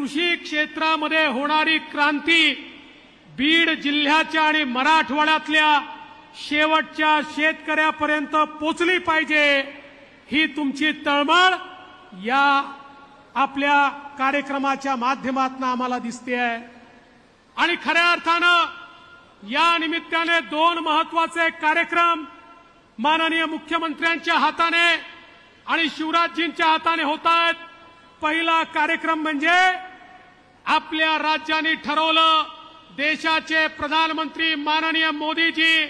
कृषी क्षेत्रामध्ये होणारी क्रांती बीड जिल्ह्याच्या आणि मराठवाड्यातल्या शेवटच्या शेतकऱ्यापर्यंत पोचली पाहिजे, ही तुमची तळमळ या आपल्या कार्यक्रमाच्या माध्यमातून आम्हाला दिसते आहे। आणि खऱ्या अर्थानं या निमित्ताने दोन महत्वाचे कार्यक्रम माननीय मुख्यमंत्र्यांच्या हाताने आणि शिवराजजींच्या हाताने होत आहेत। पहिला कार्यक्रम म्हणजे आपल्या राज्याने ठरवलं, देशाचे प्रधानमंत्री माननीय मोदीजी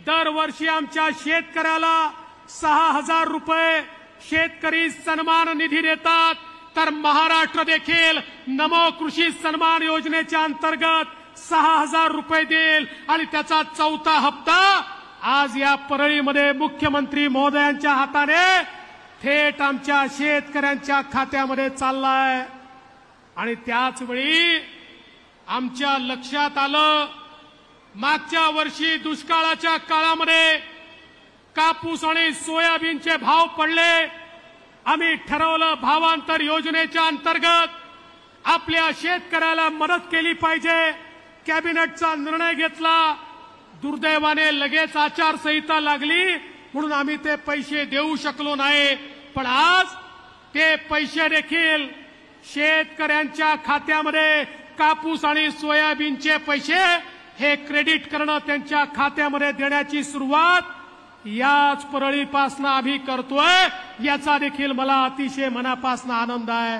दरवर्षी आमच्या शेतकऱ्याला 6,000 रुपये शेतकरी सन्मान निधी देतात, तर महाराष्ट्र देखील नमो कृषी सन्मान योजनेच्या अंतर्गत 6,000 रुपये देईल आणि त्याचा चौथा हप्ता आज या परळीमध्ये मुख्यमंत्री महोदयांच्या हाताने थेट आमच्या शेतकऱ्यांच्या खात्यामध्ये चाललाय। आणि त्याच वेळी आमच्या लक्षात आलं, मागच्या वर्षी दुष्काळाच्या काळामध्ये कापूस आणि सोयाबीनचे भाव पडले। आम्ही ठरवलं भावांतर योजनेच्या अंतर्गत आपल्या शेतकऱ्याला मदत केली पाहिजे। कॅबिनेटचा निर्णय घेतला, दुर्दैवाने लगेच आचारसंहिता लागली म्हणून आम्ही ते पैसे देऊ शकलो नाही। पण आज ते पैसे देखील शेतकऱ्यांच्या खात्यामध्ये कापूस आणि सोयाबीनचे पैसे हे क्रेडिट करणं त्यांच्या खात्यामध्ये देण्याची सुरुवात याच परळीपासून आम्ही करतोय, याचा देखील मला अतिशय मनापासून आनंद आहे।